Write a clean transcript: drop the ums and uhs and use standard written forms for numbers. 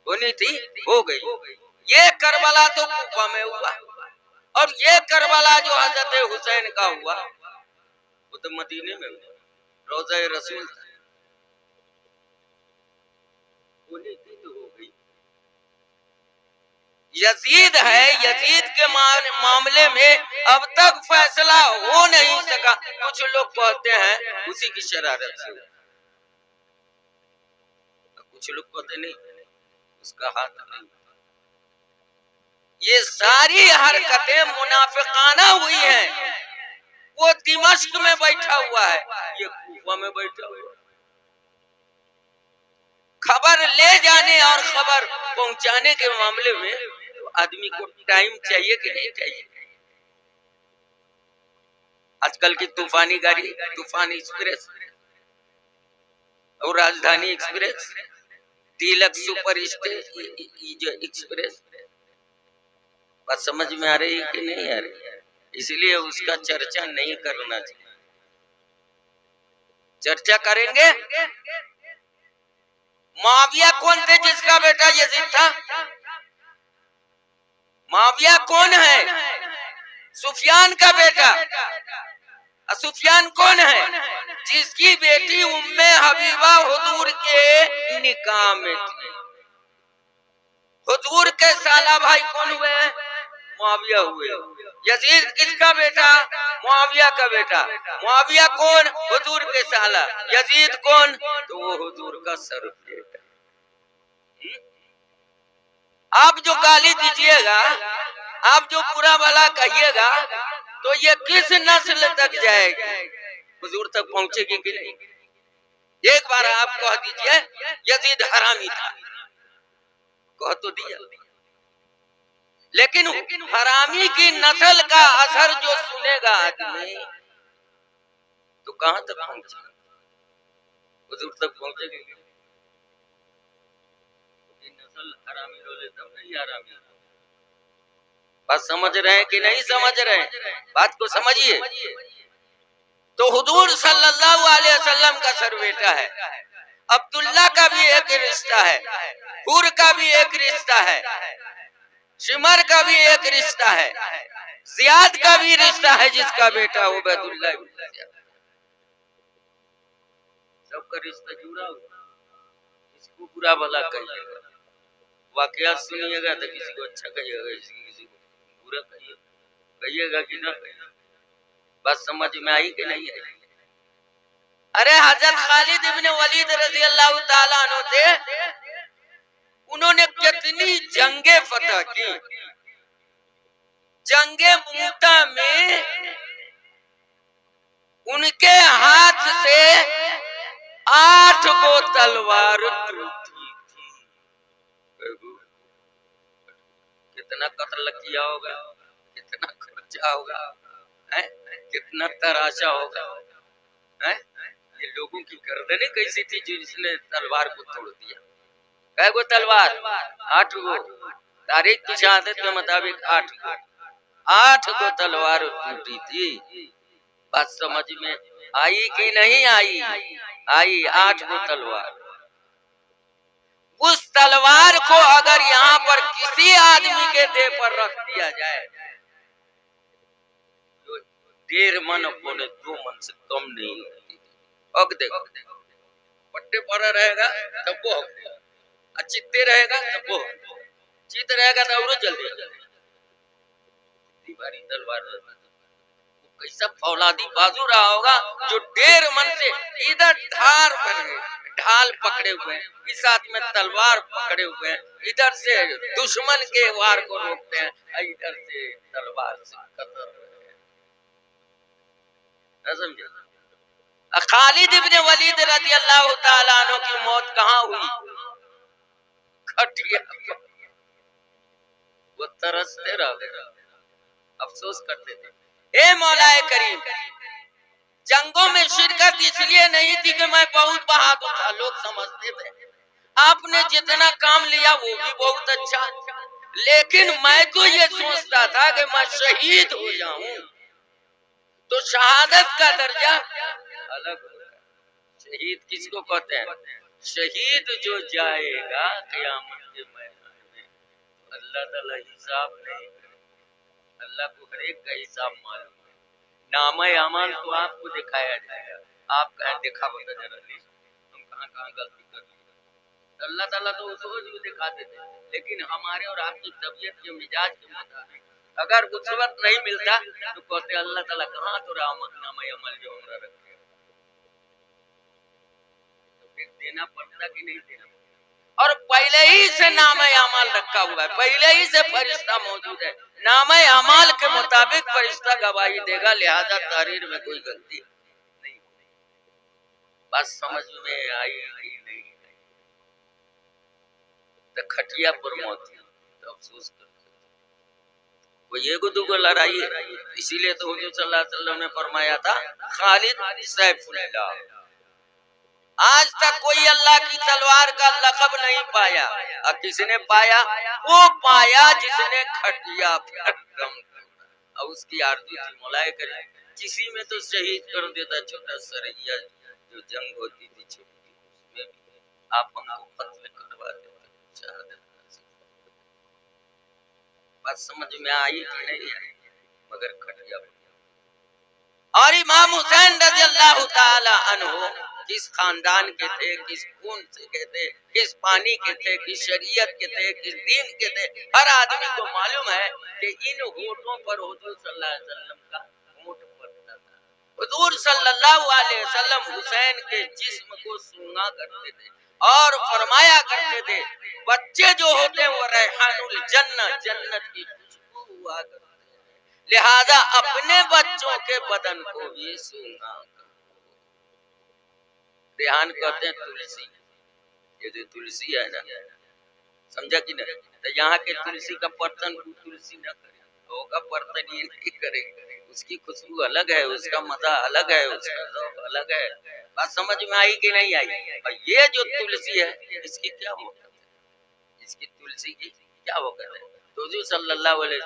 होनी थी, हो गई। ये करबला तो कूफा में हुआ, और ये करबला जो हजरत हुसैन का हुआ वो तो मदीने में हुआ, रोज़ा रसूल था। होनी थी तो हो गई। यजीद है, यजीद के मामले में अब तक फैसला हो नहीं सका। कुछ लोग कहते हैं उसी की शरारत से, कुछ लोग कहते नहीं उसका हाथ नहीं। ये सारी हरकतें मुनाफिकाना हुई हैं। वो दिमश्क में बैठा हुआ है, ये कूफा में बैठा हुआ है। खबर ले जाने और खबर पहुंचाने के मामले में तो आदमी को टाइम चाहिए कि नहीं चाहिए। आजकल की तूफानी गाड़ी, तूफान एक्सप्रेस और राजधानी express, deluxe super stage express, बात समझ में आ रही है कि नहीं आ रही है? इसलिए उसका चर्चा नहीं करना चाहिए। चर्चा करेंगे। मुआविया कौन थे जिसका बेटा यजीद था? मुआविया कौन है? सुफियान का बेटा। सुफियान कौन है? जिसकी बेटी उम्मे हबीबा हुजूर के निकाह में थी। हुजूर के साला भाई कौन हुए? मुआविया हुए। यजीद किसका बेटा? मुआविया का बेटा। मुआविया कौन? हुजूर के साला। यजीद कौन? तो वो हुजूर का सर बेटा। आप जो गाली दीजिएगा, आप जो बुरा भला कहिएगा, तो ये किस नस्ल तक जाएगी? हुजूर तक पहुंचेगी कि नहीं? एक बार आप कह दीजिए यजीद हरामी था, कह तो दिया, लेकिन हरामी की नस्ल का असर जो सुनेगा आदमी, तो कहां तक पहुंचेगा? हुजूर तक पहुंचेगी। नस्ल हरामी रोले तब नहीं हरामी। बात समझ रहे हैं कि नहीं समझ रहे हैं? बात को समझिए। तो हुजूर सल्लल्लाहु अलैहि वसल्लम का सर बेटा है। अब्दुल्ला का भी एक रिश्ता है, हुर का भी एक रिश्ता है, शिमर का भी एक रिश्ता है, जियाद का भी रिश्ता है जिसका बेटा उबैदुल्लाह। सबका रिश्ता जुड़ा हुआ। किसी को बुरा भला कहिएगा, वाकया सुनिएगा तो किसी को अच्छा कहिएगा, किसी को बुरा कहिएगा कि ना कहिएगा। बात समझ में आई कि नहीं आई? अरे हजरत खालिद इब्न वलीद रज़ी अल्लाह ताला अन्हु थे, उन्होंने कितनी जंगे फतह की। जंगे मूता में उनके हाथ से 8 गो तलवार टूटी थी। कितना कत्ल किया होगा, कितना खर्चा होगा, कितना तराशा होगा। ये लोगों की गर्दनें कैसी थी जिसने तलवार को तोड़ दिया? कै गो तलवार? 8 गो। तारीख की शहादत के मुताबिक 8 गो तलवार टूटी थी। बात समझ में आई कि नहीं आई? आई 8 गो तलवार। उस तलवार को अगर यहाँ पर किसी आदमी के देह पर रख दिया जाए तो 1.5 मन पौने 2 मन से कम नहीं होती। अब देखो, पट्टे पर रहेगा तब वो चित्ते रहेगा तब वो चित रहेगा तो और जल्दी भारी तलवार। कैसा फौलादी बाजू रहा होगा जो 1.5 मन से इधर धार बने ढाल पकड़े हुए हैं, इस हाथ में तलवार पकड़े हुए हैं, इधर से दुश्मन के वार को रोकते हैं, इधर से तलवार से कतर रहे हैं। समझे? खालिद इब्न वलीद रज़ी अल्लाह ताला अन्हु की मौत कहाँ हुई? खटिया। वो तरसते रह गए, अफसोस करते थे। ए मौलाए करीम, जंगों में शिरकत इसलिए नहीं थी कि मैं बहुत बहादुर था, लोग समझते थे। आपने जितना काम लिया वो भी बहुत अच्छा, लेकिन मैं तो ये सोचता था कि मैं शहीद हो जाऊं तो शहादत का दर्जा अलग होगा। शहीद किसको कहते हैं? शहीद जो जाएगा क़यामत के मैदान में, अल्लाह ताला हिसाब नहीं करेगा। अल्लाह को हर एक का हिसाब मालूम है। नामा अमाल तो आपको दिखाया जाएगा, आप कहें दिखा बता जरा हम कहाँ गलती कर ली। अल्लाह ताला तो उस रोज भी दिखा देते, लेकिन हमारे और आपकी तबीयत के मिजाज के मुताबिक अगर उस वक्त नहीं मिलता तो कहते अल्लाह ताला कहाँ तो नामा अमल जो हमरा रखे, तो फिर देना पड़ता कि नहीं देना। और पहले ही से नाम अमाल रखा हुआ है, पहले ही से फरिश्ता मौजूद है, नाम अमाल के मुताबिक फरिश्ता गवाही देगा, लिहाजा तहरीर में कोई गलती नहीं। बात समझ में आई नहीं? तो खटिया पर मौत थी तो अफसोस कर वो ये दुगो लड़ाई है। इसीलिए तो हुजूर सल्लल्लाहु अलैहि वसल्लम ने फरमाया था खालिद सैफुल्लाह। आज तक कोई अल्लाह की तलवार का लक़ब नहीं पाया, और किसने पाया? वो पाया जिसने खटिया पर दम तोड़ा। और उसकी आरज़ू थी मौलाए करे किसी में तो शहीद कर देता, छोटा सरैया जो जंग होती थी छोटी, उसमें भी आप हमको कत्ल करवा देते। बात समझ में आई कि नहीं आई? मगर खटिया पर। और इमाम हुसैन रज़ियल्लाहु ताला अन्हु किस खानदान के थे, किस खून से के थे, किस पानी के थे, किस शरीयत के थे, किस दीन के थे, हर आदमी को मालूम है कि इन होठों पर हुजूर सल्लल्लाहु अलैहि वसल्लम का होठ पड़ता था। हुजूर सल्लल्लाहु अलैहि वसल्लम हुसैन के जिस्म को सूंघा करते थे और फरमाया करते थे बच्चे जो होते हैं वो रैहानुल जन्नत, जन्नत की खुशबू हुआ करते हैं, लिहाजा अपने बच्चों के बदन को भी सूंघा। रेहान कहते हैं तुलसी, ये जो तुलसी है ना, समझा कि नहीं? तो यहाँ के तुलसी का बर्तन तुलसी न करे, होगा बर्तन ये नहीं करे, उसकी खुशबू अलग है, उसका मजा अलग है, उसका ज़ौक़ अलग है। बात समझ में आई कि नहीं आई? और ये जो तुलसी है इसकी क्या होगा, इसकी तुलसी की क्या होगा? तो जो सल्लल्लाहु अलैहि